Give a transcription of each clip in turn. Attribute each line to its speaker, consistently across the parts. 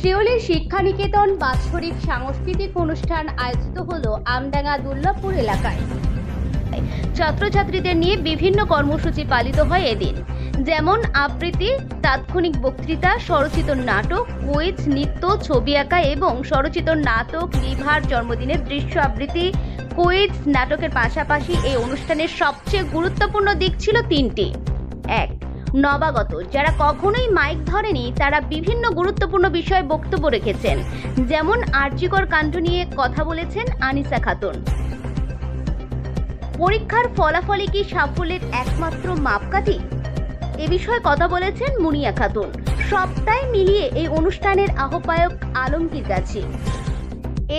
Speaker 1: শিউলি শিক্ষানিকেতন বাৎসরিক সাংস্কৃতিক অনুষ্ঠান আয়োজিত হলো আমডাঙ্গা দুর্লভপুর এলাকায়। ছাত্রছাত্রীদের নিয়ে বিভিন্ন কর্মসূচি পালিত হয় এদিন, যেমন আবৃত্তি, তাৎক্ষণিক বক্তৃতা, স্বরচিত নাটক, কুইজ, নৃত্য, ছবি আঁকা এবং স্বরচিত নাটক, লিভার জন্মদিনের দৃশ্য আবৃত্তি, কুইজ নাটকের পাশাপাশি এই অনুষ্ঠানের সবচেয়ে গুরুত্বপূর্ণ দিক ছিল তিনটি। এক, নবাগত যারা কখনোই মাইক ধরেনি তারা বিভিন্ন গুরুত্বপূর্ণ বিষয়ে বক্তব্য রেখেছেন, যেমন আরজিকর কাণ্ড নিয়ে কথা বলেছেন আনিসা খাতুন। পরীক্ষার ফলাফলই কি সাফল্যের একমাত্র মাপকাঠি, এ বিষয়ে কথা বলেছেন মুনিয়া খাতুন। সবটাই মিলিয়ে এই অনুষ্ঠানের আহ্বায়ক আলমগীর গাজী।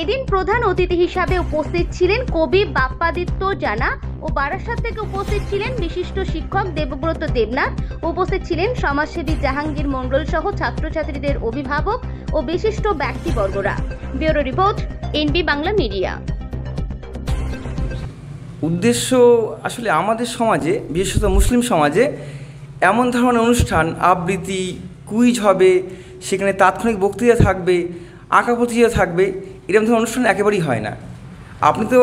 Speaker 1: এদিন প্রধান অতিথি হিসাবে উপস্থিত ছিলেন কবি বাপ্পাদিত্য জানা ও বারাসাত থেকে উপস্থিত ছিলেন বিশিষ্ট শিক্ষক দেবব্রত দেবনাথ। উপস্থিত ছিলেন সমাজসেবী জাহাঙ্গীর মণ্ডল সহ ছাত্রছাত্রীদের অভিভাবক ও বিশিষ্ট ব্যক্তিবর্গরা। Bureau report, NB Bangla media.
Speaker 2: উদ্দেশ্য আসলে আমাদের সমাজে, বিশেষত মুসলিম সমাজে এমন ধরনের অনুষ্ঠান, আবৃত্তি, কুইজ হবে, সেখানে তাৎক্ষণিক বক্তৃতা থাকবে, আঁকা প্রতিযোগিতা থাকবে, এরকম ধরনের অনুষ্ঠান একেবারেই হয় না। আপনি তো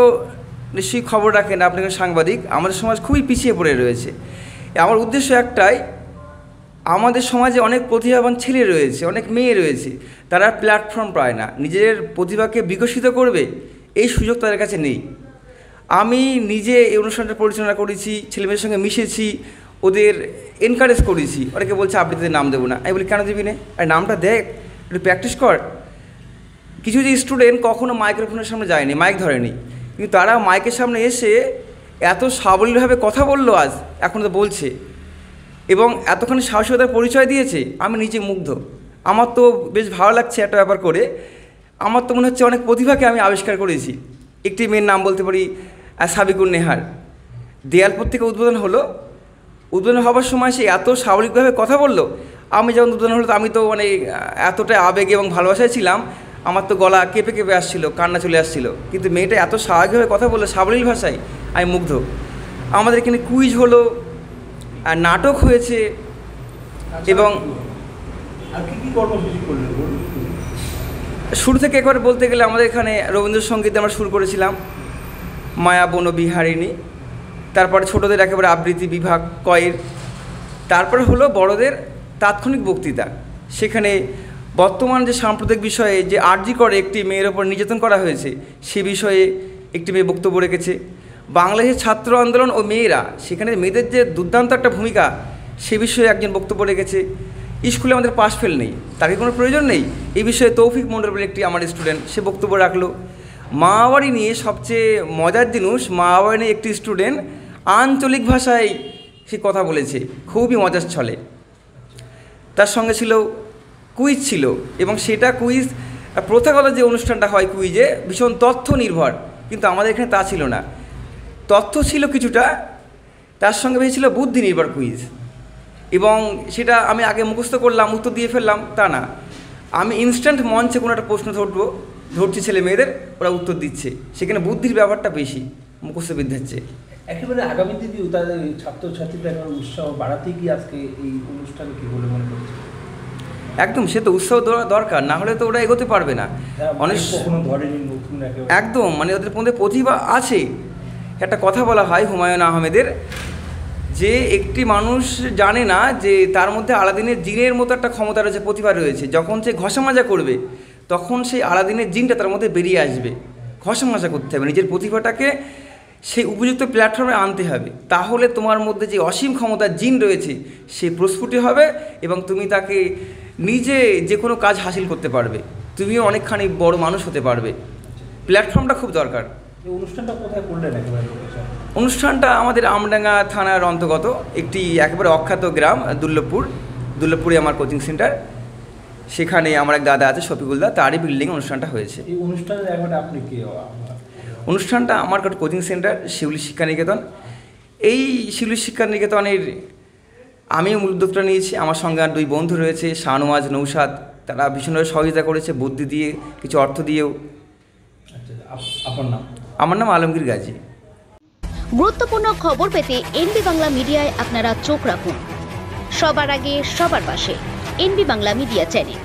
Speaker 2: নিশ্চয়ই খবর রাখেন, আপনি সাংবাদিক। আমাদের সমাজ খুবই পিছিয়ে পড়ে রয়েছে। আমার উদ্দেশ্য একটাই, আমাদের সমাজে অনেক প্রতিভাবান ছেলে রয়েছে, অনেক মেয়ে রয়েছে, তারা প্ল্যাটফর্ম পায় না, নিজের প্রতিভাকে বিকশিত করবে এই সুযোগ তাদের কাছে নেই। আমি নিজে এই অনুষ্ঠানটা পরিচালনা করেছি, ছেলেমেয়েদের সঙ্গে মিশেছি, ওদের এনকারেজ করেছি। অনেকে বলছে আবৃত্তিতে নাম দেবো না, আমি বলি কেন দিবি না, আর নামটা দেখ, একটু প্র্যাকটিস কর। কিছু যে স্টুডেন্ট কখনো মাইক্রোফোনের সামনে যায়নি, মাইক ধরেনি, কিন্তু তারা মাইকের সামনে এসে এত সাবলীলভাবে কথা বললো আজ, এখন তো বলছে, এবং এতখানি সাহসিকতার পরিচয় দিয়েছে, আমি নিজে মুগ্ধ। আমার তো বেশ ভালো লাগছে একটা ব্যাপার করে। আমার তো মনে হচ্ছে অনেক প্রতিভাকে আমি আবিষ্কার করেছি। একটি মেয়ের নাম বলতে পারি সাবিকুন নেহার। দেয়ালপুর থেকে উদ্বোধন হলো, উদ্বোধন হওয়ার সময় সে এত স্বাভাবিকভাবে কথা বললো। আমি যখন উদ্বোধন হলো, আমি তো মানে এতটা আবেগে এবং ভালোবাসায় ছিলাম, আমার তো গলা কেঁপে কেঁপে আসছিলো, কান্না চলে আসছিলো। কিন্তু মেয়েটা এত স্বাভাবিকভাবে কথা বললো, সাবলীল ভাষায়, আমি মুগ্ধ। আমাদের এখানে কুইজ হলো, আর নাটক হয়েছে, এবং শুরু থেকে একবার বলতে গেলে আমাদের এখানে রবীন্দ্রসঙ্গীতে আমরা শুরু করেছিলাম, মায়া বন বিহারিণী। তারপরে ছোটদের একেবারে আবৃত্তি বিভাগ কয়ের। তারপরে হলো বড়দের তাৎক্ষণিক বক্তৃতা। সেখানে বর্তমান যে সাম্প্রতিক বিষয়ে যে আরজিকরে একটি মেয়ের ওপর নির্যাতন করা হয়েছে, সে বিষয়ে একটি মেয়ে বক্তব্য রেখেছে। বাংলাদেশের ছাত্র আন্দোলন ও মেয়েরা, সেখানে মেয়েদের যে দুর্দান্ত একটা ভূমিকা, সে বিষয়ে একজন বক্তব্য রেখেছে। স্কুলে আমাদের পাস ফেল নেই, তাকে কোনো প্রয়োজন নেই, এই বিষয়ে তৌফিক মণ্ডল বলে একটি আমার স্টুডেন্ট, সে বক্তব্য রাখলো। মাওবাড়ি নিয়ে সবচেয়ে মজার জিনিস, মাওবাড়ি নিয়ে একটি স্টুডেন্ট আঞ্চলিক ভাষায় সে কথা বলেছে, খুবই মজার ছলে। তার সঙ্গে ছিল কুইজ ছিল, এবং সেটা কুইজ প্রথাগত যে অনুষ্ঠানটা হয় কুইজে, ভীষণ তথ্য নির্ভর, কিন্তু আমাদের এখানে তা ছিল না। তথ্য ছিল কিছুটা, তার সঙ্গে হয়েছিল বুদ্ধি নির্ভর কুইজ। এবং সেটা আমি আগে মুখস্থ করলাম, উত্তর দিয়ে ফেললাম তা না, আমি ইনস্ট্যান্ট মঞ্চে কোনো একটা প্রশ্ন ধরছি ছেলে মেয়েদের, ওরা উত্তর দিচ্ছে। সেখানে বুদ্ধির ব্যাপারটা বেশি মুখস্থবিদ্যার চেয়ে।
Speaker 3: একেবারে আগামী দিনে তাদের ছাত্রছাত্রীদের উৎসাহ বাড়াতে গিয়ে আজকে এই অনুষ্ঠান কী বলে মনে করছে?
Speaker 2: একদম, সে তো উৎসাহ দরকার, না হলে তো ওরা এগোতে পারবে না। অনেক একদম, মানে ওদের মধ্যে প্রতিভা আছে। একটা কথা বলা হয় হুমায়ুন আহমেদের, যে একটি মানুষ জানে না যে তার মধ্যে আলাদিনের জিনের মতো একটা ক্ষমতা রয়েছে, প্রতিভা রয়েছে। যখন সে ঘষা মাজা করবে, তখন সেই আলাদিনের জিনটা তার মধ্যে বেরিয়ে আসবে। ঘষা মাজা করতে হবে, নিজের প্রতিভাটাকে সেই উপযুক্ত প্ল্যাটফর্মে আনতে হবে, তাহলে তোমার মধ্যে যে অসীম ক্ষমতার জিন রয়েছে সে প্রস্ফুটিত হবে, এবং তুমি তাকে নিজে যে কোনো কাজ হাসিল করতে পারবে, তুমিও অনেকখানি বড় মানুষ হতে পারবে। প্ল্যাটফর্মটা খুব দরকার।
Speaker 3: অনুষ্ঠানটা কোথায় করলেন?
Speaker 2: অনুষ্ঠানটা আমাদের আমডাঙ্গা থানার অন্তর্গত একটি একেবারে অখ্যাত গ্রাম দুর্লভপুরে আমার কোচিং সেন্টার, সেখানে আমার এক দাদা আছে শফিকুলদা, তারই বিল্ডিং অনুষ্ঠানটা হয়েছে।
Speaker 3: এই অনুষ্ঠানের একবারে আপনি কি?
Speaker 2: অনুষ্ঠানটা আমার একটা কোচিং সেন্টার শিউলি শিক্ষানিকেতন। এই শিউলি শিক্ষানিকেতনের আমি মূল উদ্যোগটা নিয়েছি, আমার সঙ্গে আর দুই বন্ধু রয়েছে, শাহনওয়াজ, নৌসাদ, তারা ভীষণভাবে সহযোগিতা করেছে, বুদ্ধি দিয়ে, কিছু অর্থ দিয়েও।
Speaker 3: আপনার নাম?
Speaker 2: আমার নাম আলমগীর গাজী।
Speaker 1: গুরুত্বপূর্ণ খবর পেতে এনবি বাংলা মিডিয়ায় আপনারা চোখ রাখুন। সবার আগে, সবার পাশে, এনবি বাংলা মিডিয়া চ্যানেল।